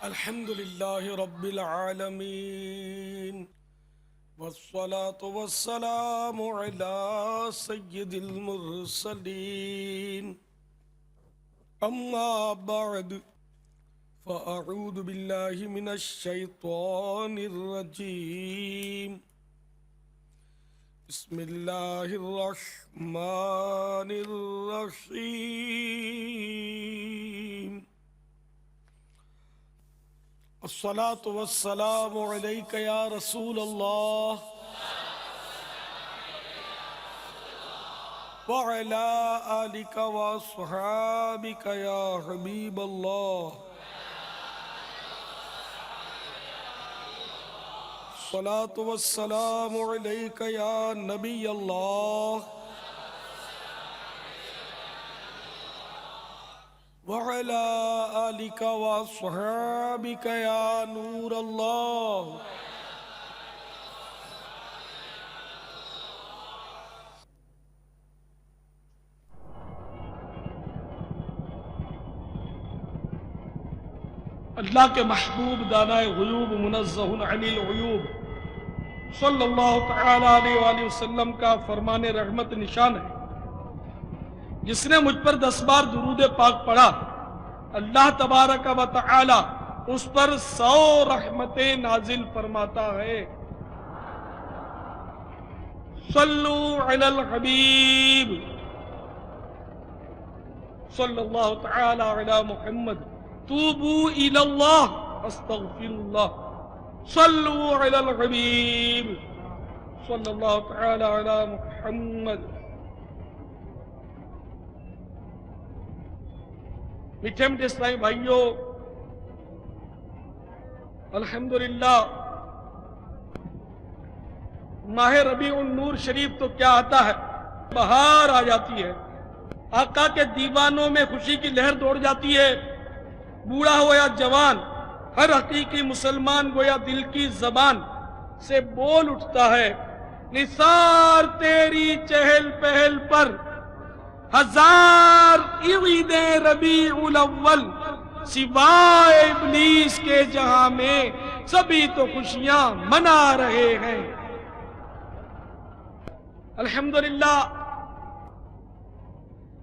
الحمد لله رب العالمين والصلاة والسلام على سيد المرسلين أما بعد فأعوذ بالله من الشيطان الرجيم بسم الله الرحمن الرحيم الصلاة والسلام عليك يا رسول الله وعلى آلك وأصحابك يا حبيب الله الصلاة والسلام عليك يا نبي الله وعلى آلك وأصحابك يا نور الله اللہ کے محبوب دانائے غیوب منزہ عن العیوب صلی اللہ تعالی علیہ وآلہ وسلم کا فرمان رحمت نشان ہے، جس نے مجھ پر 10 بار درود پاک پڑھا اللہ تبارک و تعالی اس پر 100 رحمتیں نازل فرماتا ہے۔ صلو علی الحبیب صلی اللہ تعالی علی محمد توبو الی اللہ استغفر اللہ صلو علی الحبیب صلی اللہ تعالی علی محمد۔ میٹھے میٹھے اسلامی بھائیوں، الحمدللہ ماہ ربیع النور شریف تو کیا آتا ہے، بہار آ جاتی ہے، آقا کے دیوانوں میں خوشی کی لہر دوڑ جاتی ہے، بوڑھا ہو یا جوان ہر حقیقی مسلمان گویا دل کی زبان سے بول اٹھتا ہے، نثار تیری چہل پہل پر ہزار عید ربیع الاول، سوائے ابلیس کے جہاں میں سبھی تو خوشیاں منا رہے ہیں۔ الحمدللہ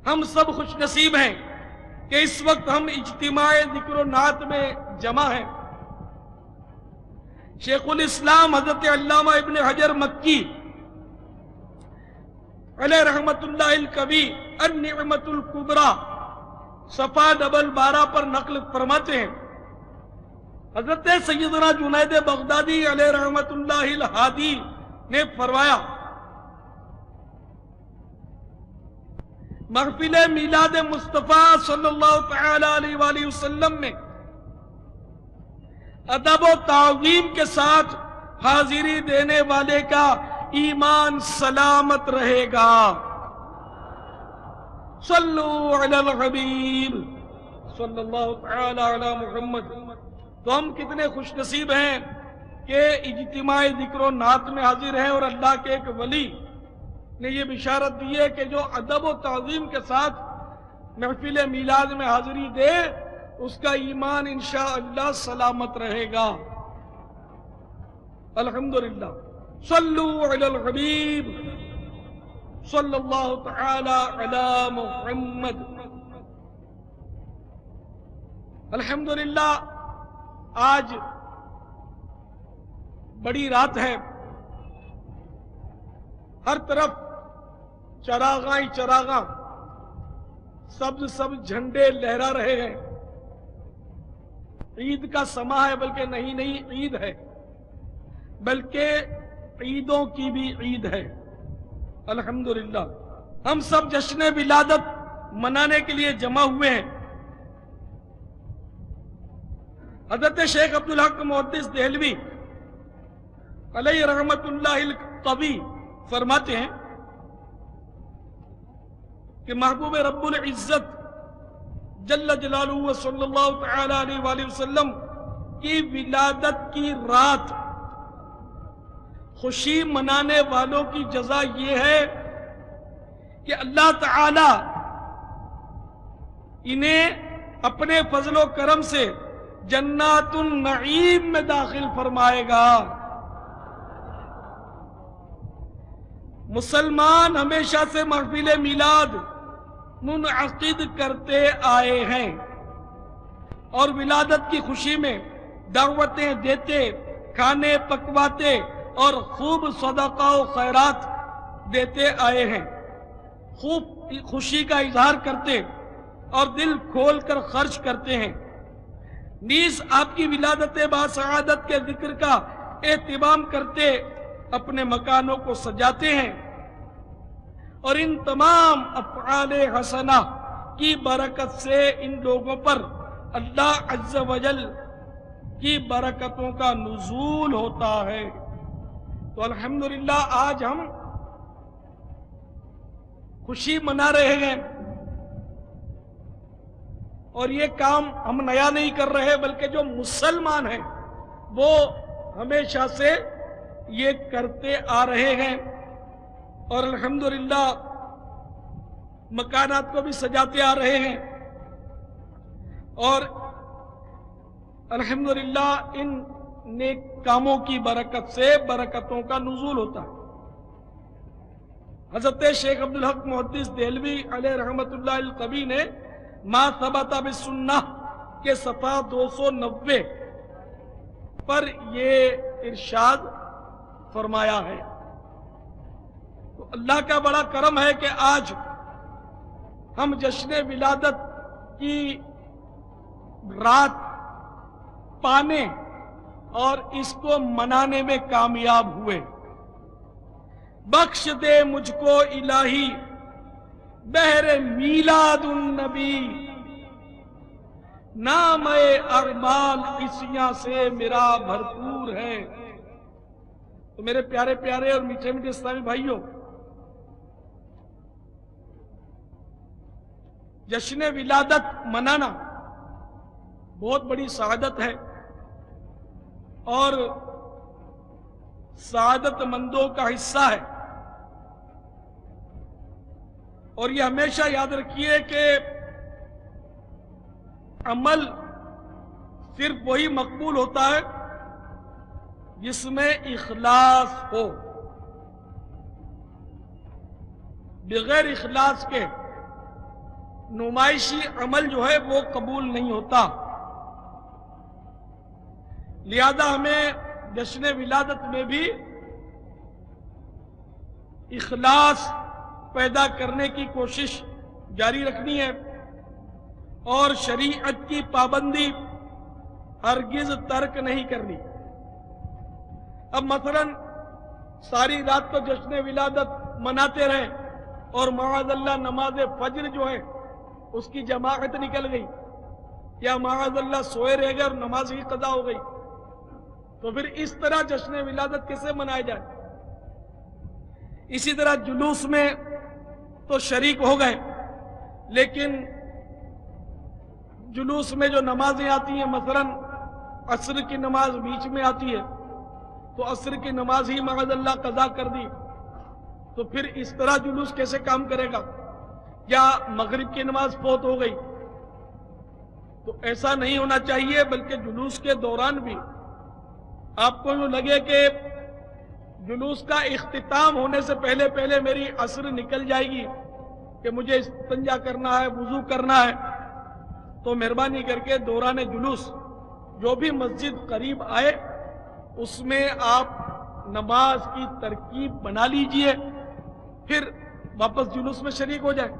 ہم سب خوش نصیب ہیں کہ اس وقت ہم اجتماع ذکر و نعت میں جمع ہیں۔ شیخ الاسلام حضرت علامہ ابن حجر مکی علیہ رحمت اللہ الکبی النعمت الکبریٰ صفحہ 12 پر نقل فرماتے ہیں، حضرت سیدنا جنید بغدادی علیہ رحمت اللہ الہادی نے فرمایا، محفل میلاد مصطفیٰ صلی اللہ تعالی علیہ وآلہ وسلم میں ادب و تعظیم کے ساتھ حاضری دینے والے کا ایمان سلامت رہے گا۔ صلو علی الحبیب صلی اللہ تعالی علی محمد۔ تو ہم کتنے خوش نصیب ہیں کہ اجتماع ذکر و نعت میں حاضر ہیں، اور اللہ کے ایک ولی نے یہ بشارت دی ہے کہ جو ادب و تعظیم کے ساتھ محفل میلاد میں حاضری دے اس کا ایمان انشاءاللہ سلامت رہے گا۔ الحمدللہ صلو علی الحبیب صلی اللہ تعالی علی محمد۔ الحمدللہ آج بڑی رات ہے، ہر طرف چراغاں ہی چراغاں، سبز سبز جھنڈے لہرا رہے ہیں۔ عید کا سما ہے، بلکہ نہیں عید ہے، بلکہ عیدوں کی بھی عید ہے۔ الحمدللہ ہم سب جشن ولادت منانے کے لیے جمع ہوئے ہیں۔ حضرت شیخ عبدالحق محدث دہلوی علیہ رحمت اللہ القوی فرماتے ہیں کہ محبوب رب العزت جل جلالہ صلی اللہ تعالی علیہ وآلہ وسلم کی ولادت کی رات خوشی منانے والوں کی جزا یہ ہے کہ اللہ تعالی انہیں اپنے فضل و کرم سے جنات النعیم میں داخل فرمائے گا۔ مسلمان ہمیشہ سے محفل میلاد منعقد کرتے آئے ہیں اور ولادت کی خوشی میں دعوتیں دیتے، کھانے پکواتے اور خوب صدقہ و خیرات دیتے آئے ہیں، خوب خوشی کا اظہار کرتے اور دل کھول کر خرچ کرتے ہیں۔ نیز آپ کی ولادت باسعادت کے ذکر کا اہتمام کرتے اپنے مکانوں کو سجاتے ہیں، اور ان تمام افعال حسنہ کی برکت سے ان لوگوں پر اللہ عز و جل کی برکتوں کا نزول ہوتا ہے۔ تو الحمدللہ آج ہم خوشی منا رہے ہیں، اور یہ کام ہم نیا نہیں کر رہے، بلکہ جو مسلمان ہیں وہ ہمیشہ سے یہ کرتے آ رہے ہیں، اور الحمدللہ مکانات کو بھی سجاتے آ رہے ہیں، اور الحمدللہ ان نیک کاموں کی برکت سے برکتوں کا نزول ہوتا ہے۔ حضرت شیخ عبدالحق محدث دہلوی علیہ رحمت اللہ القوی نے ما ثبت بالسنہ کے صفحہ 290 پر یہ ارشاد فرمایا ہے۔ تو اللہ کا بڑا کرم ہے کہ آج ہم جشن ولادت کی رات پانے اور اس کو منانے میں کامیاب ہوئے۔ بخش دے مجھ کو الہی بہر میلاد النبی، نام اعمال عصیاں سے میرا بھرپور ہے۔ تو میرے پیارے پیارے اور میٹھے میٹھے اسلامی بھائیوں، جشن ولادت منانا بہت بڑی سعادت ہے، اور سعادت مندوں کا حصہ ہے، اور یہ ہمیشہ یاد رکھیے کہ عمل صرف وہی مقبول ہوتا ہے جس میں اخلاص ہو۔ بغیر اخلاص کے نمائشی عمل جو ہے وہ قبول نہیں ہوتا۔ لہذا ہمیں جشن ولادت میں بھی اخلاص پیدا کرنے کی کوشش جاری رکھنی ہے، اور شریعت کی پابندی ہرگز ترک نہیں کرنی۔ اب مثلا ساری رات تو جشن ولادت مناتے رہے، اور معاذ اللہ نماز فجر جو ہے اس کی جماعت نکل گئی، یا معاذ اللہ سوئے رہ گئے اور نماز ہی قضا ہو گئی، تو پھر اس طرح جشن ولادت کیسے منایا جائے؟ اسی طرح جلوس میں تو شریک ہو گئے، لیکن جلوس میں جو نمازیں آتی ہیں، مثلا عصر کی نماز بیچ میں آتی ہے تو عصر کی نماز ہی معاذ اللہ قضا کر دی، تو پھر اس طرح جلوس کیسے کام کرے گا؟ یا مغرب کی نماز فوت ہو گئی، تو ایسا نہیں ہونا چاہیے، بلکہ جلوس کے دوران بھی آپ کو یوں لگے کہ جلوس کا اختتام ہونے سے پہلے پہلے میری عصر نکل جائے گی، کہ مجھے استنجا کرنا ہے، وضو کرنا ہے، تو مہربانی کر کے دوران جلوس جو بھی مسجد قریب آئے اس میں آپ نماز کی ترکیب بنا لیجئے، پھر واپس جلوس میں شریک ہو جائیں۔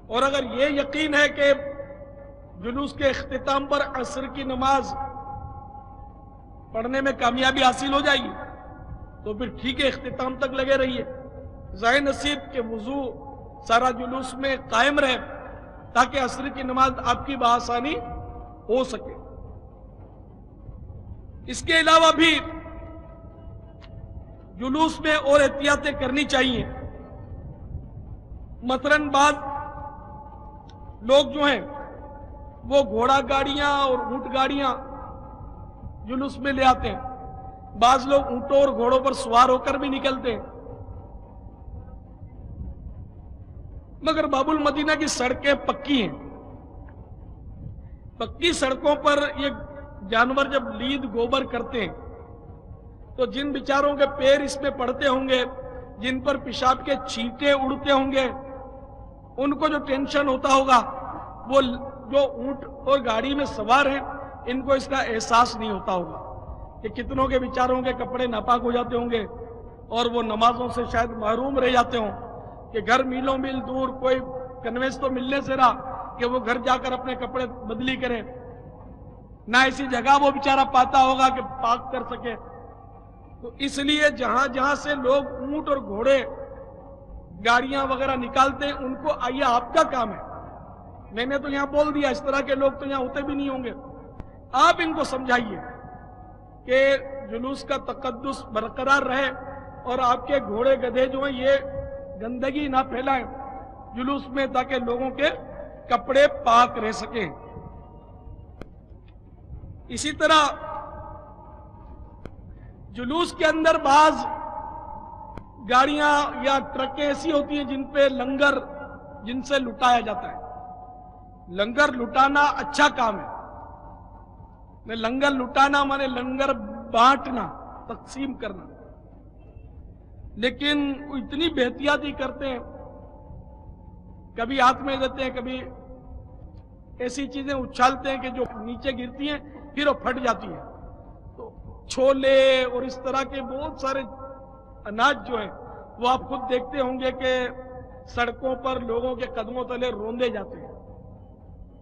اور اگر یہ یقین ہے کہ جلوس کے اختتام پر عصر کی نماز پڑھنے میں کامیابی حاصل ہو جائے گی تو پھر ٹھیک ہے، اختتام تک لگے رہیے، ظاہر نصیب کہ وضو سارا جلوس میں قائم رہے تاکہ عصر کی نماز آپ کی بآسانی ہو سکے۔ اس کے علاوہ بھی جلوس میں اور احتیاطیں کرنی چاہیے۔ مثلاً بعض لوگ جو ہیں وہ گھوڑا گاڑیاں اور اونٹ گاڑیاں جلوس میں لے آتے ہیں، بعض لوگ اونٹوں اور گھوڑوں پر سوار ہو کر بھی نکلتے ہیں، مگر باب المدینہ کی سڑکیں پکی ہیں، پکی سڑکوں پر یہ جانور جب لید گوبر کرتے ہیں تو جن بیچاروں کے پیر اس میں پڑتے ہوں گے، جن پر پیشاب کے چھینٹے اڑتے ہوں گے، ان کو جو ٹینشن ہوتا ہوگا، وہ جو اونٹ اور گاڑی میں سوار ہیں ان کو اس کا احساس نہیں ہوتا ہوگا کہ کتنوں کے بیچاروں کے کپڑے ناپاک ہو جاتے ہوں گے اور وہ نمازوں سے شاید محروم رہ جاتے ہوں کہ گھر میلوں میل دور کوئی کنوینس تو ملنے سے رہا کہ وہ گھر جا کر اپنے کپڑے بدلی کرے، نہ ایسی جگہ وہ بیچارہ پاتا ہوگا کہ پاک کر سکے۔ تو اس لیے جہاں جہاں سے لوگ اونٹ اور گھوڑے گاڑیاں وغیرہ نکالتے ہیں ان کو آئیے آپ کا کام ہے، میں نے تو یہاں بول دیا، اس طرح کے لوگ تو یہاں ہوتے بھی نہیں ہوں گے، آپ ان کو سمجھائیے کہ جلوس کا تقدس برقرار رہے اور آپ کے گھوڑے گدھے جو ہیں یہ گندگی نہ پھیلائیں جلوس میں تاکہ لوگوں کے کپڑے پاک رہ سکیں۔ اسی طرح جلوس کے اندر بعض گاڑیاں یا ٹرکیں ایسی ہوتی ہیں جن پہ لنگر جن سے لٹایا جاتا ہے۔ لنگر لٹانا اچھا کام ہے، لنگر لٹانا مانے لنگر بانٹنا، تقسیم کرنا، لیکن وہ اتنی بے احتیاطی کرتے ہیں، کبھی ہاتھ میں دیتے ہیں، کبھی ایسی چیزیں اچھالتے ہیں کہ جو نیچے گرتی ہیں پھر وہ پھٹ جاتی ہیں۔ تو چھولے اور اس طرح کے بہت سارے اناج جو ہیں وہ آپ خود دیکھتے ہوں گے کہ سڑکوں پر لوگوں کے قدموں تلے روندے جاتے ہیں۔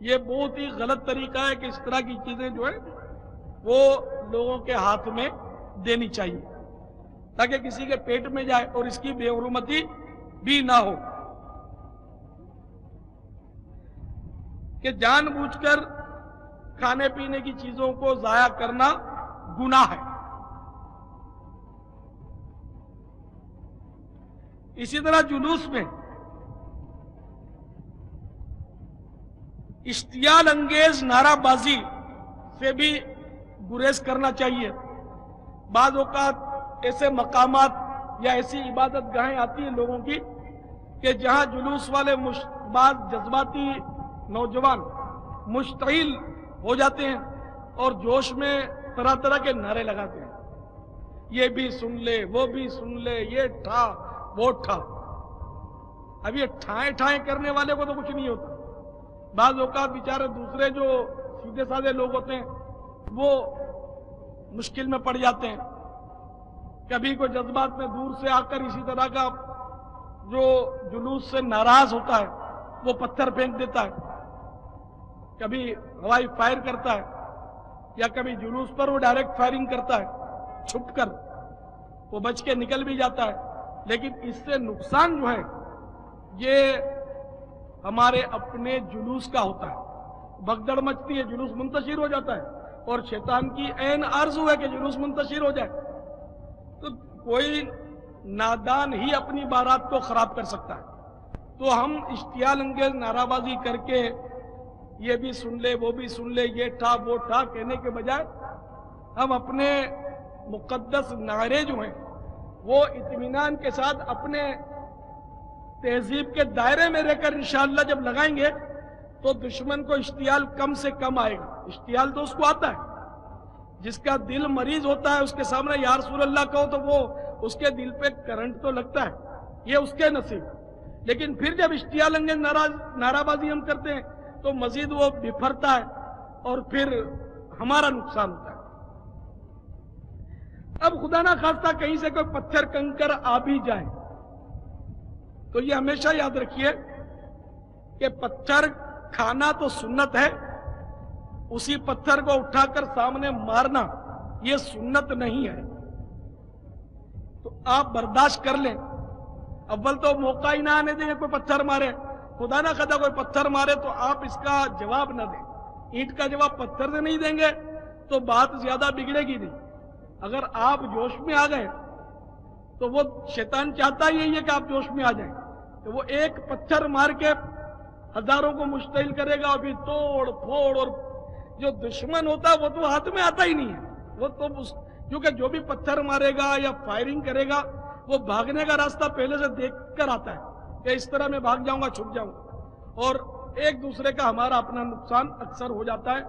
یہ بہت ہی غلط طریقہ ہے کہ اس طرح کی چیزیں جو ہیں وہ لوگوں کے ہاتھ میں دینی چاہیے تاکہ کسی کے پیٹ میں جائے اور اس کی بے حرمتی بھی نہ ہو۔ کہ جان بوجھ کر کھانے پینے کی چیزوں کو ضائع کرنا گناہ ہے۔ اسی طرح جلوس میں اشتعال انگیز نعرہ بازی سے بھی گریز کرنا چاہیے۔ بعض اوقات ایسے مقامات یا ایسی عبادت گاہیں آتی ہیں لوگوں کی کہ جہاں جلوس والے بعض جذباتی نوجوان مشتعل ہو جاتے ہیں اور جوش میں طرح طرح کے نعرے لگاتے ہیں، یہ بھی سن لے، وہ بھی سن لے، یہ ٹھا وہ ٹھا۔ اب یہ ٹھائیں ٹھائیں کرنے والے کو تو کچھ نہیں ہوتا، بعض اوقات بیچارے دوسرے جو سیدھے سادھے لوگ ہوتے ہیں وہ مشکل میں پڑ جاتے ہیں۔ کبھی کوئی جذبات میں دور سے آ کر اسی طرح کا جو جلوس سے ناراض ہوتا ہے وہ پتھر پھینک دیتا ہے، کبھی ہوائی فائر کرتا ہے، یا کبھی جلوس پر وہ ڈائریکٹ فائرنگ کرتا ہے چھپ کر، وہ بچ کے نکل بھی جاتا ہے۔ لیکن اس سے نقصان جو ہے یہ ہمارے اپنے جلوس کا ہوتا ہے، بھگدڑ مچتی ہے، جلوس منتشر ہو جاتا ہے اور شیطان کی عین آرزو ہے کہ جلوس منتشر ہو جائے۔ تو کوئی نادان ہی اپنی بارات کو خراب کر سکتا ہے، تو ہم اشتعال انگیز نعرہ بازی کر کے یہ بھی سن لے، وہ بھی سن لے، یہ ٹھا وہ ٹھا کہنے کے بجائے ہم اپنے مقدس نعرے جو ہیں وہ اطمینان کے ساتھ اپنے تہذیب کے دائرے میں رہ کر انشاءاللہ جب لگائیں گے تو دشمن کو اشتعال کم سے کم آئے گا۔ اشتعال تو اس کو آتا ہے، جس کا دل مریض ہوتا ہے اس کے سامنے یا رسول اللہ کہو تو وہ اس کے دل پہ کرنٹ تو لگتا ہے، یہ اس کے نصیب۔ لیکن پھر جب اشتعال انگیز نعرہ بازی ہم کرتے ہیں تو مزید وہ بفرتا ہے اور پھر ہمارا نقصان ہوتا ہے۔ اب خدا نہ خواستہ کہیں سے کوئی پتھر کنکر آ بھی جائے تو یہ ہمیشہ یاد رکھیے کہ پتھر کھانا تو سنت ہے، اسی پتھر کو اٹھا کر سامنے مارنا یہ سنت نہیں ہے۔ تو آپ برداشت کر لیں، اول تو موقع ہی نہ آنے دیں کوئی پتھر مارے، خدا نہ خدا کوئی پتھر مارے تو آپ اس کا جواب نہ دیں۔ اینٹ کا جواب پتھر سے نہیں دیں گے تو بات زیادہ بگڑے گی نہیں۔ اگر آپ جوش میں آ گئے تو وہ شیطان چاہتا ہی ہے کہ آپ جوش میں آ جائیں، تو وہ ایک پتھر مار کے ہزاروں کو مشتعل کرے گا، اور پھر توڑ پھوڑ، اور جو دشمن ہوتا ہے وہ تو ہاتھ میں آتا ہی نہیں ہے، وہ تو کیونکہ جو بھی پتھر مارے گا یا فائرنگ کرے گا وہ بھاگنے کا راستہ پہلے سے دیکھ کر آتا ہے کہ اس طرح میں بھاگ جاؤں گا، چھپ جاؤں گا، اور ایک دوسرے کا ہمارا اپنا نقصان اکثر ہو جاتا ہے.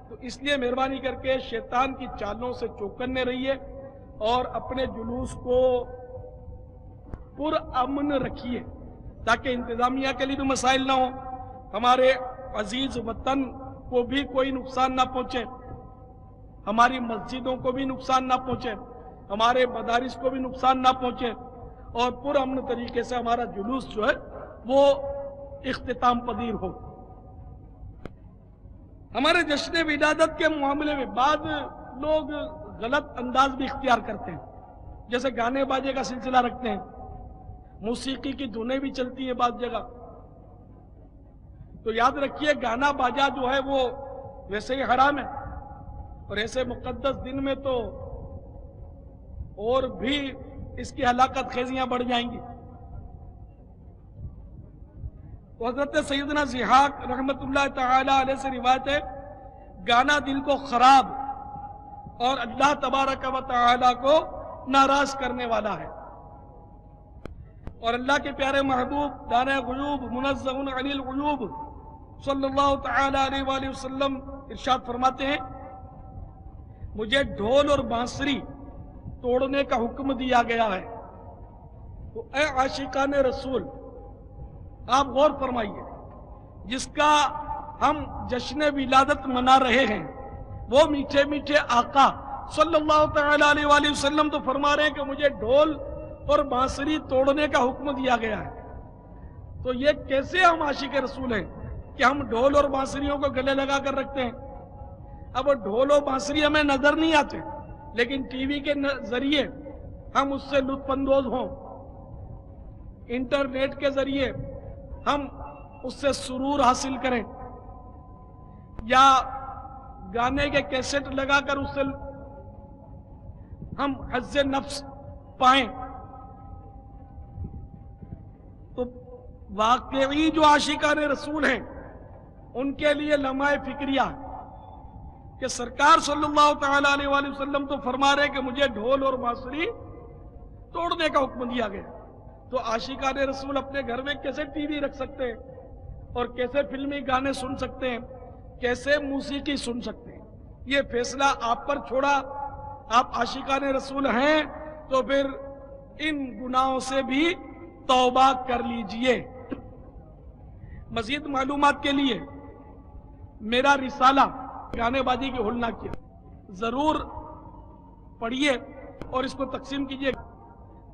تو اس لیے مہربانی کر کے شیطان کی چالوں سے چوکنے رہیے اور اپنے جلوس کو پر امن رکھیے تاکہ انتظامیہ کے لیے بھی مسائل نہ ہوں, ہمارے عزیز وطن کو بھی کوئی نقصان نہ پہنچے, ہماری مسجدوں کو بھی نقصان نہ پہنچے, ہمارے مدارس کو بھی نقصان نہ پہنچے, اور پر امن طریقے سے ہمارا جلوس جو ہے وہ اختتام پذیر ہو. ہمارے جشن ولادت کے معاملے میں بعض لوگ غلط انداز بھی اختیار کرتے ہیں, جیسے گانے باجے کا سلسلہ رکھتے ہیں, موسیقی کی دھنیں بھی چلتی ہیں بعض جگہ. تو یاد رکھیے گانا باجا جو ہے وہ ویسے ہی حرام ہے, اور ایسے مقدس دن میں تو اور بھی اس کی ہلاکت خیزیاں بڑھ جائیں گی. تو حضرت سیدنا ضحاک رحمت اللہ تعالی علیہ سے روایت ہے, گانا دل کو خراب اور اللہ تبارک و تعالی کو ناراض کرنے والا ہے. اور اللہ کے پیارے محبوب دانِ غیوب منزہ عن الغیوب صلی اللہ تعالی علیہ وآلہ وسلم ارشاد فرماتے ہیں, مجھے ڈھول اور بانسری توڑنے کا حکم دیا گیا ہے. تو اے عاشقان رسول, آپ غور فرمائیے, جس کا ہم جشن ولادت منا رہے ہیں وہ میٹھے میٹھے آقا صلی اللہ تعالی علیہ وآلہ وسلم تو فرما رہے ہیں کہ مجھے ڈھول اور بانسری توڑنے کا حکم دیا گیا ہے. تو یہ کیسے ہم عاشق رسول ہیں کہ ہم ڈھول اور بانسریوں کو گلے لگا کر رکھتے ہیں؟ اب وہ ڈھول و بانسری ہمیں نظر نہیں آتے, لیکن ٹی وی کے ذریعے ہم اس سے لطف اندوز ہوں, انٹرنیٹ کے ذریعے ہم اس سے سرور حاصل کریں, یا گانے کے کیسٹ لگا کر اس سے ہم حظ نفس پائیں. تو واقعی جو عاشقان رسول ہیں ان کے لیے لمحہ فکریہ کہ سرکار صلی اللہ تعالی علیہ وآلہ وسلم تو فرما رہے کہ مجھے ڈھول اور بانسری توڑنے کا حکم دیا گیا. تو عاشقان رسول اپنے گھر میں کیسے ٹی وی رکھ سکتے ہیں, اور کیسے فلمی گانے سن سکتے ہیں, کیسے موسیقی سن سکتے ہیں؟ یہ فیصلہ آپ پر چھوڑا. آپ عاشقان رسول ہیں تو پھر ان گناہوں سے بھی توبہ کر لیجئے. مزید معلومات کے لیے میرا رسالہ گانے بازی کی ہولنا کیا ضرور پڑھیے اور اس کو تقسیم کیجئے,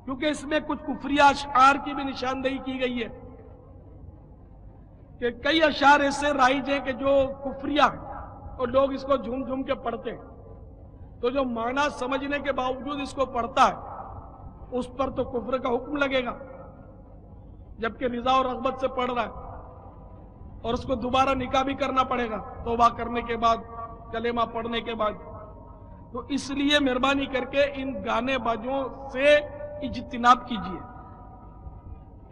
کیونکہ اس میں کچھ کفریہ اشعار کی بھی نشاندہی کی گئی ہے کہ کئی اشعار ایسے رائج ہیں کہ جو کفریہ ہیں اور لوگ اس کو جھوم جھوم کے پڑھتے ہیں. تو جو معنی سمجھنے کے باوجود اس کو پڑھتا ہے اس پر تو کفر کا حکم لگے گا, جبکہ رضا اور رغبت سے پڑھ رہا ہے, اور اس کو دوبارہ نکاح بھی کرنا پڑے گا توبہ کرنے کے بعد, کلمہ پڑھنے کے بعد. تو اس لیے مہربانی کر کے ان گانے بازوں سے اجتناب کیجیے.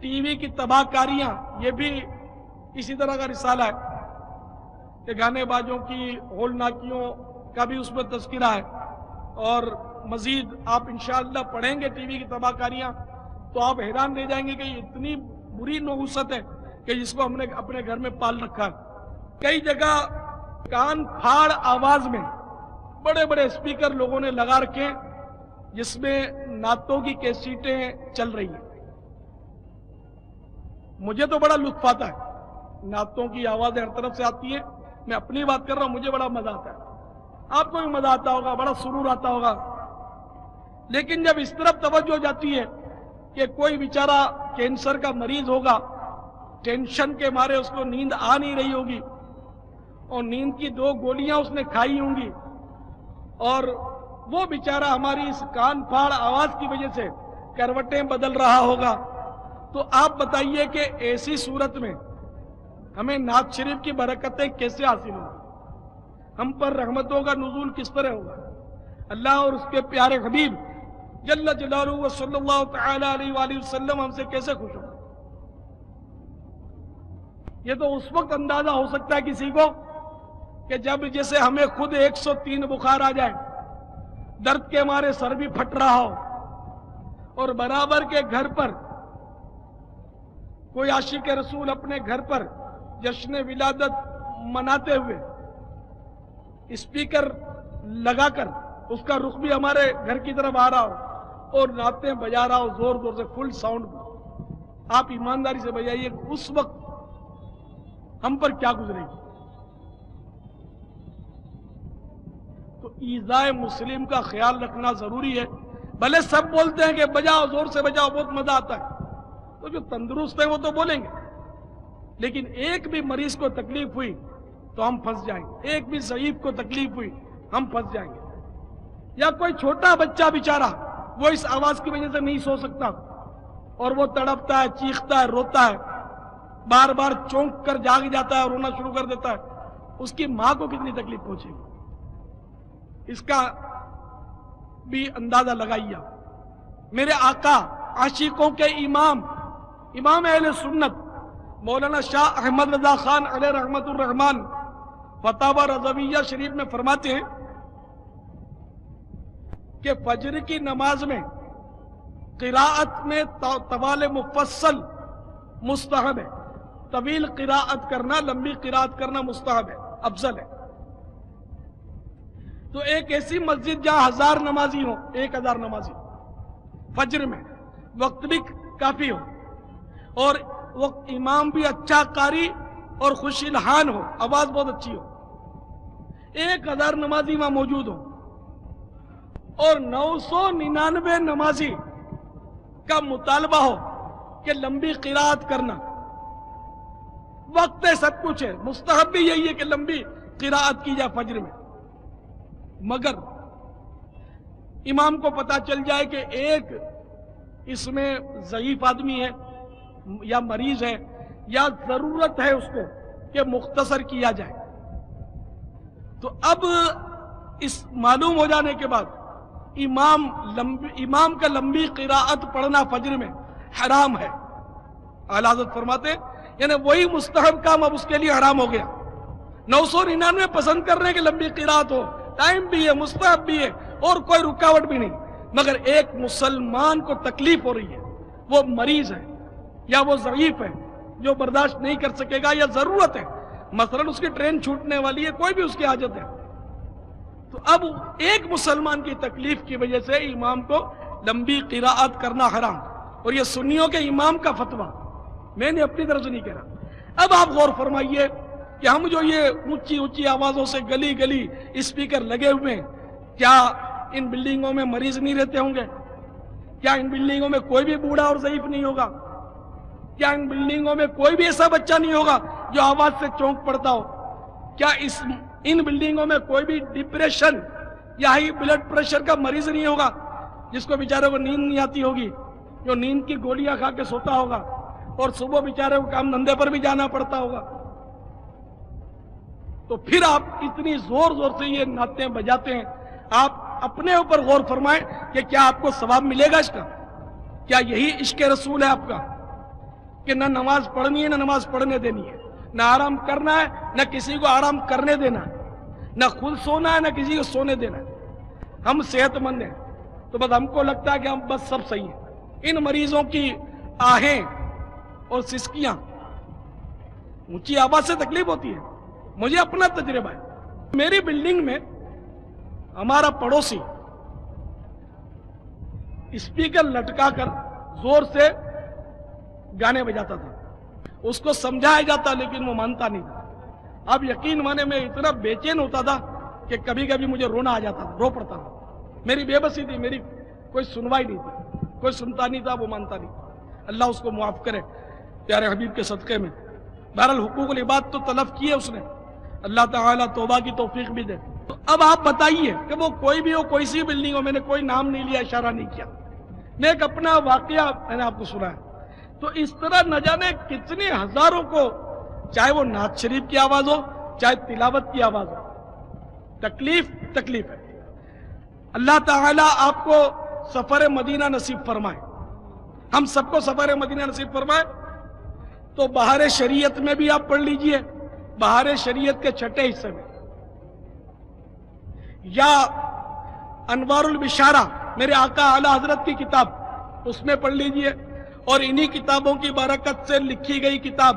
ٹی وی کی تباہ کاریاں یہ بھی اسی طرح کا رسالہ ہے کہ گانے بازوں کی ہولناکیوں کا بھی اس میں تذکرہ ہے. اور مزید آپ انشاءاللہ پڑھیں گے ٹی وی کی تباہ کاریاں تو آپ حیران رہ جائیں گے کہ یہ اتنی بری نحوست ہے کہ جس کو ہم نے اپنے گھر میں پال رکھا ہے. کئی جگہ کان پھاڑ آواز میں بڑے بڑے اسپیکر لوگوں نے لگا رکھے ہیں جس میں نعتوں کی کیسٹیں چل رہی ہیں. مجھے تو بڑا لطف آتا ہے, نعتوں کی آوازیں ہر طرف سے آتی ہیں. میں اپنی بات کر رہا ہوں, مجھے بڑا مزہ آتا ہے, آپ کو بھی مزہ آتا ہوگا, بڑا سرور آتا ہوگا. لیکن جب اس طرف توجہ ہو جاتی ہے کہ کوئی بیچارہ کینسر کا مریض ہوگا, ٹینشن کے مارے اس کو نیند آ نہیں رہی ہوگی, اور نیند کی 2 گولیاں اس نے کھائی ہوں گی, اور وہ بیچارہ ہماری اس کان پھاڑ آواز کی وجہ سے کروٹیں بدل رہا ہوگا, تو آپ بتائیے کہ ایسی صورت میں ہمیں نعت شریف کی برکتیں کیسے حاصل ہوں؟ ہم پر رحمتوں کا نزول کس طرح ہوگا؟ اللہ اور اس کے پیارے حبیب جل جلالہ و صلی اللہ تعالی علیہ وآلہ وسلم ہم سے کیسے خوش ہوں؟ یہ تو اس وقت اندازہ ہو سکتا ہے کسی کو کہ جب جیسے ہمیں خود 103 بخار آ جائے, درد کے مارے سر بھی پھٹ رہا ہو, اور برابر کے گھر پر کوئی عاشق رسول اپنے گھر پر جشن ولادت مناتے ہوئے اسپیکر لگا کر اس کا رخ بھی ہمارے گھر کی طرف آ رہا ہو اور نعتیں بجا رہا ہو زور زور سے فل ساؤنڈ میں، آپ ایمانداری سے بجائیے اس وقت ہم پر کیا گزرے گی؟ تو ایذائے مسلم کا خیال رکھنا ضروری ہے۔ بھلے سب بولتے ہیں کہ بجاؤ، زور سے بجاؤ، بہت مزہ آتا ہے، تو جو تندرست ہیں وہ تو بولیں گے، لیکن ایک بھی مریض کو تکلیف ہوئی تو ہم پھنس جائیں گے، ایک بھی ضعیف کو تکلیف ہوئی ہم پھنس جائیں گے۔ یا کوئی چھوٹا بچہ بیچارہ وہ اس آواز کی وجہ سے نہیں سو سکتا اور وہ تڑپتا ہے، چیختا ہے، روتا ہے، بار بار چونک کر جاگ جاتا ہے اور رونا شروع کر دیتا ہے، اس کی ماں کو کتنی تکلیف پہنچے گی، اس کا بھی اندازہ لگائیے۔ میرے آقا، عاشقوں کے امام، امام اہل سنت مولانا شاہ احمد رضا خان علیہ رحمت الرحمن فتاوی رضویہ شریف میں فرماتے ہیں کہ فجر کی نماز میں قراءت میں طوال مفصل مستحب ہے، طویل قراءت کرنا، لمبی قراءت کرنا مستحب ہے، افضل ہے۔ تو ایک ایسی مسجد جہاں 1000 نمازی ہوں، 1000 نمازی فجر میں، وقت بھی کافی ہو اور وقت امام بھی اچھا قاری اور خوش الحان ہو، آواز بہت اچھی ہو، 1000 نمازی وہاں موجود ہوں اور 999 نمازی کا مطالبہ ہو کہ لمبی قراءت کرنا، وقت ہے، سب کچھ ہے، مستحب بھی یہی ہے کہ لمبی قراءت کی جائے فجر میں، مگر امام کو پتا چل جائے کہ ایک اس میں ضعیف آدمی ہے یا مریض ہے یا ضرورت ہے اس کو کہ مختصر کیا جائے، تو اب اس معلوم ہو جانے کے بعد امام کا لمبی قراءت پڑھنا فجر میں حرام ہے۔ اعلیٰ حضرت فرماتے ہیں یعنی وہی مستحب کام اب اس کے لیے حرام ہو گیا۔ 999 پسند کر رہے ہیں کہ لمبی قراءت ہو، ٹائم بھی ہے، مستحب بھی ہے اور کوئی رکاوٹ بھی نہیں، مگر ایک مسلمان کو تکلیف ہو رہی ہے، وہ مریض ہے یا وہ ضعیف ہے جو برداشت نہیں کر سکے گا، یا ضرورت ہے، مثلا اس کی ٹرین چھوٹنے والی ہے، کوئی بھی اس کی حاجت ہے، تو اب ایک مسلمان کی تکلیف کی وجہ سے امام کو لمبی قراءت کرنا حرام، اور یہ سنیوں کے امام کا فتویٰ، میں نے اپنی طرف سے نہیں کہہ رہا۔ اب آپ غور فرمائیے کہ ہم جو یہ اونچی اونچی آوازوں سے گلی گلی اسپیکر لگے ہوئے ہیں، کیا ان بلڈنگوں میں مریض نہیں رہتے ہوں گے؟ کیا ان بلڈنگوں میں کوئی بھی بوڑھا اور ضعیف نہیں ہوگا؟ کیا ان بلڈنگوں میں کوئی بھی ایسا بچہ نہیں ہوگا جو آواز سے چونک پڑتا ہو؟ کیا ان بلڈنگوں میں کوئی بھی ڈپریشن یا ہائی بلڈ پریشر کا مریض نہیں ہوگا جس کو بیچارے کو نیند نہیں آتی ہوگی، جو نیند کی گولیاں کھا کے سوتا ہوگا اور صبح بیچارے کو کام دھندے پر بھی جانا پڑتا ہوگا؟ تو پھر آپ اتنی زور زور سے یہ نعتیں بجاتے ہیں، آپ اپنے اوپر غور فرمائیں کہ کیا آپ کو ثواب ملے گا اس کا؟ کیا یہی عشق رسول ہے آپ کا کہ نہ نماز پڑھنی ہے نہ نماز پڑھنے دینی ہے، نہ آرام کرنا ہے نہ کسی کو آرام کرنے دینا ہے، نہ خود سونا ہے نہ کسی کو سونے دینا ہے؟ ہم صحت مند ہیں تو بس ہم کو لگتا ہے کہ ہم بس سب صحیح ہیں۔ ان مریضوں کی آہیں اور سسکیاں، اونچی آواز سے تکلیف ہوتی ہے، مجھے اپنا تجربہ ہے۔ میری بلڈنگ میں ہمارا پڑوسی اسپیکر لٹکا کر زور سے گانے بجاتا تھا، اس کو سمجھایا جاتا لیکن وہ مانتا نہیں تھا۔ اب یقین مانے میں اتنا بے چین ہوتا تھا کہ کبھی کبھی مجھے رونا آ جاتا تھا، رو پڑتا تھا، میری بے بسی تھی، میری کوئی سنوائی نہیں تھی، کوئی سنتا نہیں تھا، وہ مانتا نہیں تھا۔ اللہ اس کو معاف کرے پیارے حبیب کے صدقے میں۔ بہرحال حقوق العباد تو تلف کیے اس نے، اللہ تعالیٰ توبہ کی توفیق بھی دے۔ تو اب آپ بتائیے کہ وہ کوئی بھی ہو، کوئی سی بلڈنگ ہو، میں نے کوئی نام نہیں لیا، اشارہ نہیں کیا، میں ایک اپنا واقعہ میں نے آپ کو سنا ہے۔ تو اس طرح نہ جانے کتنے ہزاروں کو، چاہے وہ نعت شریف کی آواز ہو چاہے تلاوت کی آواز ہو، تکلیف ہے۔ اللہ تعالیٰ آپ کو سفر مدینہ نصیب فرمائے، ہم سب کو سفر مدینہ نصیب فرمائے۔ تو بہار شریعت میں بھی آپ پڑھ لیجئے، بہار شریعت کے چھٹے حصے میں، یا انوار البشارہ میرے آقا اعلیٰ حضرت کی کتاب، اس میں پڑھ لیجئے، اور انہی کتابوں کی برکت سے لکھی گئی کتاب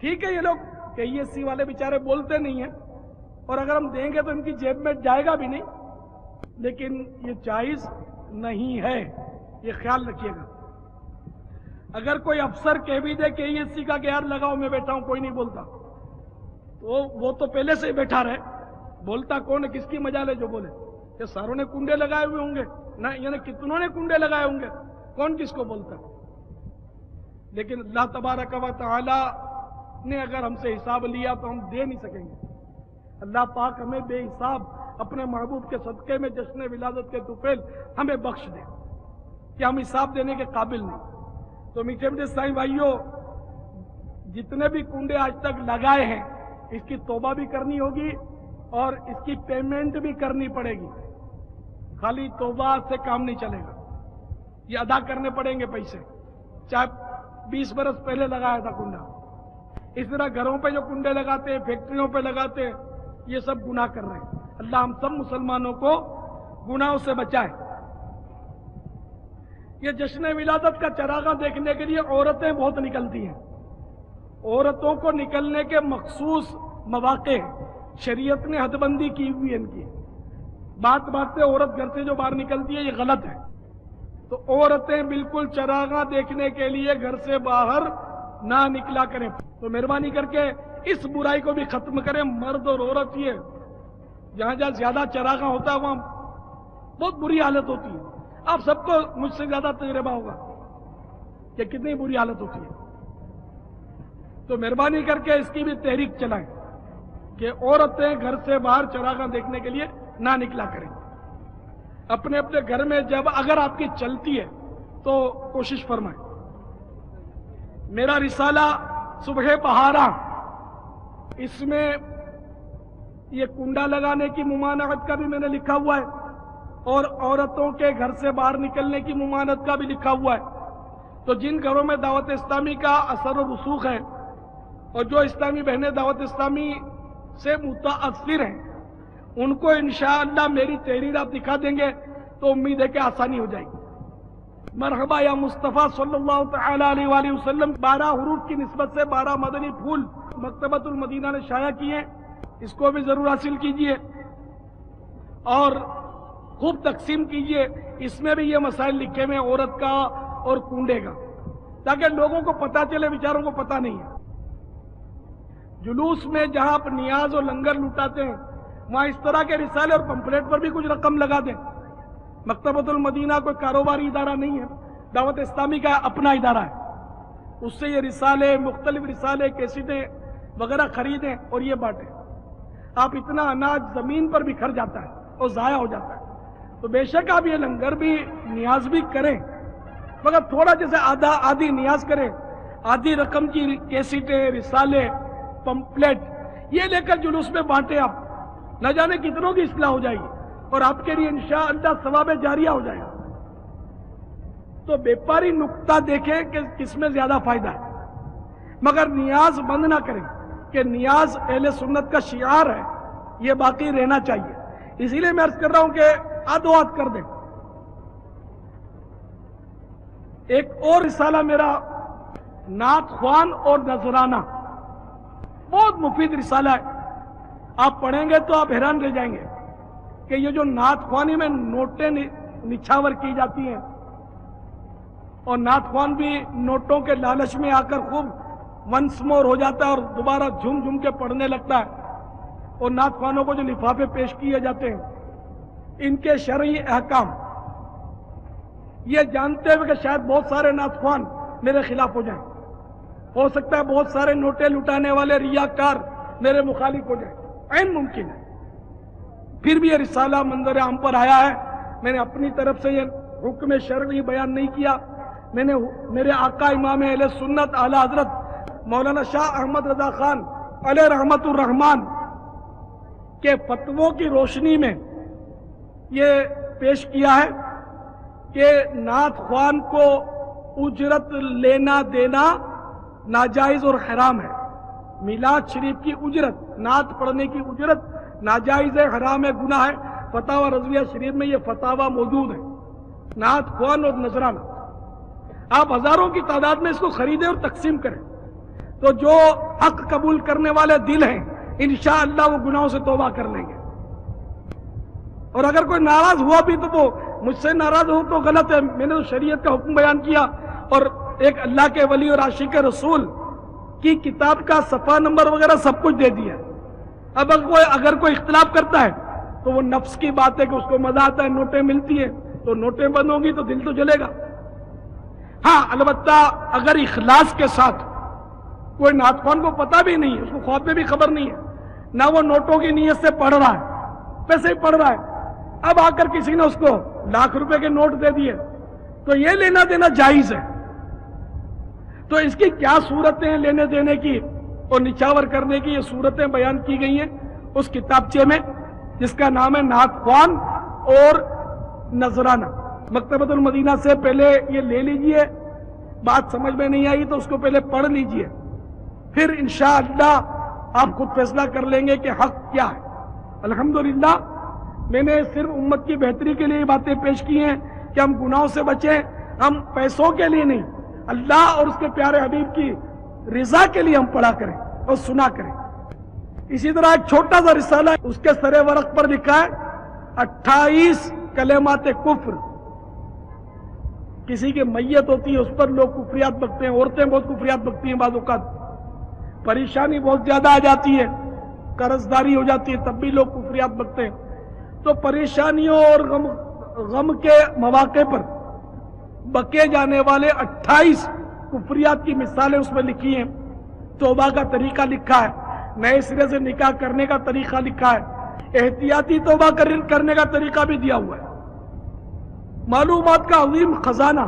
ٹھیک ہے یہ لوگ KESC والے بیچارے بولتے نہیں ہیں اور اگر ہم دیں گے تو ان کی جیب میں جائے گا بھی نہیں، لیکن یہ جائز نہیں ہے، یہ خیال رکھیے گا۔ اگر کوئی افسر کہہ بھی دے KESC کا کہ یار لگاؤ میں بیٹھا ہوں کوئی نہیں بولتا، تو وہ تو پہلے سے ہی بیٹھا رہے، بولتا کون ہے؟ کس کی مجال ہے جو بولے؟ کہ ساروں نے کنڈے لگائے ہوئے ہوں گے نہ، یعنی کتنوں نے کنڈے لگائے ہوں گے، کون کس کو بولتا؟ لیکن اللہ تبارک و تعالی نے اگر ہم سے حساب لیا تو ہم دے نہیں سکیں گے۔ اللہ پاک ہمیں بے حساب اپنے محبوب کے صدقے میں جشن ولادت کے طفیل ہمیں بخش دے کہ ہم حساب دینے کے قابل نہیں۔ تو میٹھے میٹھے اسلامی بھائیوں، جتنے بھی کنڈے آج تک لگائے ہیں اس کی توبہ بھی کرنی ہوگی اور اس کی پیمنٹ بھی کرنی پڑے گی۔ خالی توبہ سے کام نہیں چلے گا، یہ ادا کرنے پڑیں گے پیسے، چاہے 20 برس پہلے لگایا تھا کنڈا۔ اس طرح گھروں پہ جو کنڈے لگاتے ہیں، فیکٹریوں پہ لگاتے ہیں، یہ سب گناہ کر رہے ہیں۔ اللہ ہم سب مسلمانوں کو گناہوں سے بچائے۔ یہ جشن ولادت کا چراغاں دیکھنے کے لیے عورتیں بہت نکلتی ہیں، عورتوں کو نکلنے کے مخصوص مواقع ہیں، شریعت نے حد بندی کی ہوئی ہے ان کی۔ بات پہ عورت گھر سے جو باہر نکلتی ہے یہ غلط ہے، تو عورتیں بالکل چراغاں دیکھنے کے لیے گھر سے باہر نہ نکلا کریں۔ تو مہربانی کر کے اس برائی کو بھی ختم کریں۔ مرد اور عورت یہ جہاں جہاں زیادہ چراغاں ہوتا ہے وہاں بہت بری حالت ہوتی ہے۔ آپ سب کو مجھ سے زیادہ تجربہ ہوگا کہ کتنی بری حالت ہوتی ہے۔ تو مہربانی کر کے اس کی بھی تحریک چلائیں کہ عورتیں گھر سے باہر چراغاں دیکھنے کے لیے نہ نکلا کریں۔ اپنے اپنے گھر میں جب اگر آپ کی چلتی ہے تو کوشش فرمائیں۔ میرا رسالہ صبح بہاراں، اس میں یہ کنڈا لگانے کی ممانعت کا بھی میں نے لکھا ہوا ہے اور عورتوں کے گھر سے باہر نکلنے کی ممانعت کا بھی لکھا ہوا ہے۔ تو جن گھروں میں دعوت اسلامی کا اثر و رسوخ ہے اور جو اسلامی بہنیں دعوت اسلامی سے متاثر ہیں ان کو انشاءاللہ میری تحریر آپ دکھا دیں گے تو امید ہے کہ آسانی ہو جائے گی۔ مرحبا یا مصطفیٰ صلی اللہ تعالی علیہ وآلہ وسلم 12 حروف کی نسبت سے 12 مدنی پھول مکتبۃ المدینہ نے شائع کیے، اس کو بھی ضرور حاصل کیجئے اور خوب تقسیم کیجئے۔ اس میں بھی یہ مسائل لکھے ہوئے عورت کا اور کنڈے کا، تاکہ لوگوں کو پتہ چلے، بیچاروں کو پتہ نہیں ہے۔ جلوس میں جہاں آپ نیاز اور لنگر لٹاتے ہیں وہاں اس طرح کے رسالے اور پمفلیٹ پر بھی کچھ رقم لگا دیں۔ مکتبۃ المدینہ کوئی کاروباری ادارہ نہیں ہے، دعوت اسلامی کا اپنا ادارہ ہے، اس سے یہ رسالے، مختلف رسالے، کیسٹیں وغیرہ خریدیں اور یہ بانٹیں۔ آپ اتنا اناج زمین پر بکھر جاتا ہے اور ضائع ہو جاتا ہے، تو بے شک آپ یہ لنگر بھی نیاز بھی کریں، مگر تھوڑا جیسے آدھی نیاز کریں، آدھی رقم کی کیسٹیں، رسالے، پمفلیٹ یہ لے کر جلوس میں بانٹیں۔ آپ نہ جانے کتنوں کی اصلاح ہو جائے گی اور آپ کے لیے انشاءاللہ ثواب جاریہ ہو جائے گا۔ تو بیپاری نقطہ دیکھیں کہ کس میں زیادہ فائدہ ہے، مگر نیاز بند نہ کریں کہ نیاز اہل سنت کا شعار ہے، یہ باقی رہنا چاہیے۔ اسی لیے میں عرض کر رہا ہوں کہ آدھو آدھ کر دیں۔ ایک اور رسالہ میرا نعت خوان اور نذرانہ، بہت مفید رسالہ ہے، آپ پڑھیں گے تو آپ حیران رہ جائیں گے کہ یہ جو نعت خوانی میں نوٹیں نچھاور کی جاتی ہیں اور نعت خوان بھی نوٹوں کے لالچ میں آ کر خوب ونس مور ہو جاتا ہے اور دوبارہ جھم جھم کے پڑھنے لگتا ہے، اور نعت خوانوں کو جو لفافے پیش کیے جاتے ہیں ان کے شرعی احکام یہ جانتے ہوئے کہ شاید بہت سارے نعت خوان میرے خلاف ہو جائیں، ہو سکتا ہے بہت سارے نوٹیں لٹانے والے ریاکار میرے مخالف ہو جائیں، عین ممکن ہے، پھر بھی یہ رسالہ منظر عام پر آیا ہے۔ میں نے اپنی طرف سے یہ حکم شرعی بیان نہیں کیا، میں نے میرے آقا امام اہل سنت اعلی حضرت مولانا شاہ احمد رضا خان علیہ رحمت الرحمان کے فتووں کی روشنی میں یہ پیش کیا ہے کہ نعت خوان کو اجرت لینا دینا ناجائز اور حرام ہے۔ میلاد شریف کی اجرت، نعت پڑھنے کی اجرت ناجائز ہے، حرام ہے، گناہ ہے۔ فتاوی رضویہ شریف میں یہ فتاوی موجود ہے۔ نعت خوان اور نذرانہ آپ ہزاروں کی تعداد میں اس کو خریدیں اور تقسیم کریں، تو جو حق قبول کرنے والے دل ہیں، انشاءاللہ وہ گناہوں سے توبہ کر لیں گے۔ اور اگر کوئی ناراض ہوا بھی تو وہ مجھ سے ناراض ہو تو غلط ہے، میں نے تو شریعت کا حکم بیان کیا اور ایک اللہ کے ولی اور عاشق رسول کی کتاب کا صفحہ نمبر وغیرہ سب کچھ دے دیا۔ اب اگر کوئی اختلاف کرتا ہے تو وہ نفس کی بات ہے کہ اس کو مزہ آتا ہے، نوٹیں ملتی ہیں تو نوٹیں بند ہوں گی تو دل تو جلے گا۔ ہاں البتہ اگر اخلاص کے ساتھ کوئی نعت خوان کو پتہ بھی نہیں ہے، اس کو خواب میں بھی خبر نہیں ہے، نہ وہ نوٹوں کی نیت سے پڑھ رہا ہے، ویسے ہی پڑھ رہا ہے، اب آ کر کسی نے اس کو لاکھ روپے کے نوٹ دے دیے تو یہ لینا دینا جائز ہے۔ تو اس کی کیا صورتیں لینے دینے کی اور نچاور کرنے کی، یہ صورتیں بیان کی گئی ہیں اس کتابچے میں جس کا نام ہے نعت خوان اور نذرانہ۔ مکتبۃ المدینہ سے پہلے یہ لے لیجئے، بات سمجھ میں نہیں آئی تو اس کو پہلے پڑھ لیجئے، پھر انشاءاللہ آپ خود فیصلہ کر لیں گے کہ حق کیا ہے۔ الحمدللہ میں نے صرف امت کی بہتری کے لیے باتیں پیش کی ہیں کہ ہم گناہوں سے بچیں، ہم پیسوں کے لیے نہیں، اللہ اور اس کے پیارے حبیب کی رضا کے لیے ہم پڑھا کریں اور سنا کریں۔ اسی طرح ایک چھوٹا سا رسالہ اس کے سرے ورق پر لکھا ہے 28 کلمات کفر۔ کسی کی میت ہوتی ہے اس پر لوگ کفریات بکتے ہیں، عورتیں بہت کفریات بکتی ہیں، بعض اوقات پریشانی بہت زیادہ آ جاتی ہے، قرض داری ہو جاتی ہے تب بھی لوگ کفریات بکتے ہیں۔ تو پریشانیوں اور غم کے مواقع پر بکے جانے والے 28 کفریات کی مثالیں اس میں لکھی ہیں، توبہ کا طریقہ لکھا ہے، نئے سرے سے نکاح کرنے کا طریقہ لکھا ہے، احتیاطی توبہ کرنے کا طریقہ بھی دیا ہوا ہے، معلومات کا عظیم خزانہ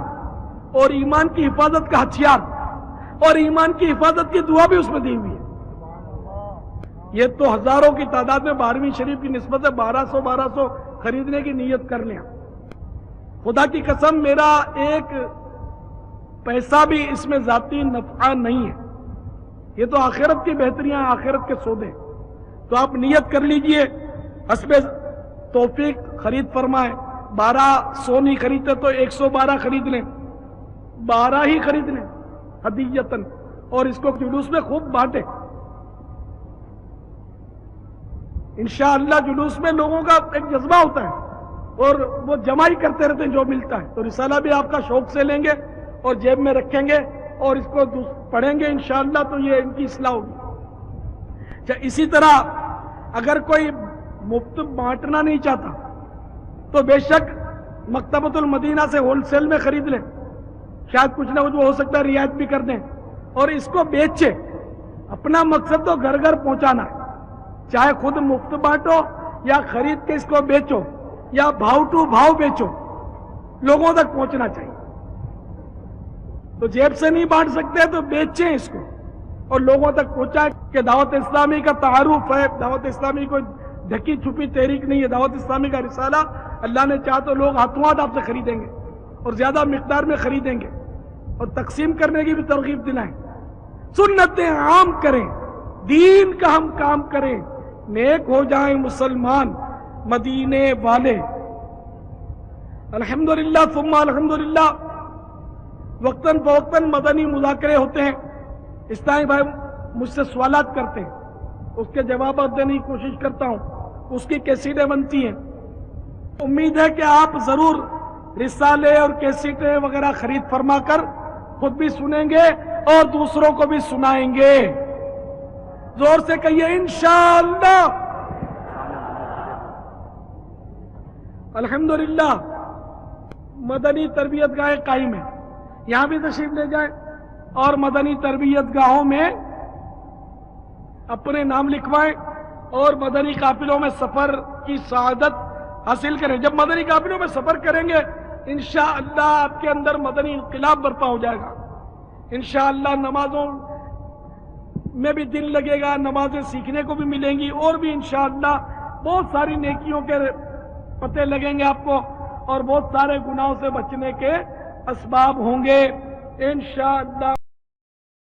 اور ایمان کی حفاظت کا ہتھیار اور ایمان کی حفاظت کی دعا بھی اس میں دی ہوئی ہے۔ یہ تو ہزاروں کی تعداد میں 12ویں شریف کی نسبت سے 1200 خریدنے کی نیت کر لیں۔ خدا کی قسم میرا ایک پیسہ بھی اس میں ذاتی نفع نہیں ہے، یہ تو آخرت کی بہتریاں، آخرت کے سودے۔ تو آپ نیت کر لیجئے، حسب توفیق خرید فرمائیں۔ 1200 نہیں خریدتے تو 112 خرید لیں، 12 ہی خرید لیں ہدیتاً، اور اس کو جلوس میں خوب بانٹیں۔ انشاءاللہ جلوس میں لوگوں کا ایک جذبہ ہوتا ہے اور وہ جمع ہی کرتے رہتے ہیں جو ملتا ہے۔ تو رسالہ بھی آپ کا شوق سے لیں گے اور جیب میں رکھیں گے اور اس کو پڑھیں گے انشاءاللہ تو یہ ان کی اصلاح ہوگی۔ اسی طرح اگر کوئی مفت بانٹنا نہیں چاہتا تو بے شک مکتبۃ المدینہ سے ہول سیل میں خرید لیں، شاید کچھ نہ کچھ وہ ہو سکتا ہے رعایت بھی کر دیں، اور اس کو بیچے۔ اپنا مقصد تو گھر گھر پہنچانا ہے، چاہے خود مفت بانٹو یا خرید کے اس کو بیچو یا بھاؤ ٹو بھاؤ بیچو، لوگوں تک پہنچنا چاہیے۔ تو جیب سے نہیں بانٹ سکتے تو بیچیں اس کو اور لوگوں تک پہنچائیں کہ دعوت اسلامی کا تعارف ہے، دعوت اسلامی کوئی ڈھکی چھپی تحریک نہیں ہے، دعوت اسلامی کا رسالہ اللہ نے چاہا تو لوگ ہاتھوں ہاتھ آپ سے خریدیں گے اور زیادہ مقدار میں خریدیں گے، اور تقسیم کرنے کی بھی ترغیب دلائیں۔ سنتیں عام کریں، دین کا ہم کام کریں، نیک ہو جائیں مسلمان مدینے والے۔ الحمدللہ ثم الحمدللہ وقتاً فوقتاً مدنی مذاکرے ہوتے ہیں، اسلامی بھائی مجھ سے سوالات کرتے ہیں، اس کے جوابات دینے کی کوشش کرتا ہوں، اس کی کیسیٹیں بنتی ہیں۔ امید ہے کہ آپ ضرور رسالے اور کیسیٹیں وغیرہ خرید فرما کر خود بھی سنیں گے اور دوسروں کو بھی سنائیں گے۔ زور سے کہیے انشاءاللہ۔ الحمدللہ مدنی تربیت گاہیں قائم ہیں، یہاں بھی تشریف لے جائیں اور مدنی تربیت گاہوں میں اپنے نام لکھوائیں اور مدنی قافلوں میں سفر کی سعادت حاصل کریں۔ جب مدنی قافلوں میں سفر کریں گے انشاءاللہ آپ کے اندر مدنی انقلاب برپا ہو جائے گا۔ انشاءاللہ نمازوں میں بھی دل لگے گا، نمازیں سیکھنے کو بھی ملیں گی، اور بھی انشاءاللہ بہت ساری نیکیوں کے پتے لگیں گے آپ کو، اور بہت سارے گناہوں سے بچنے کے اسباب ہوں گے انشاءاللہ۔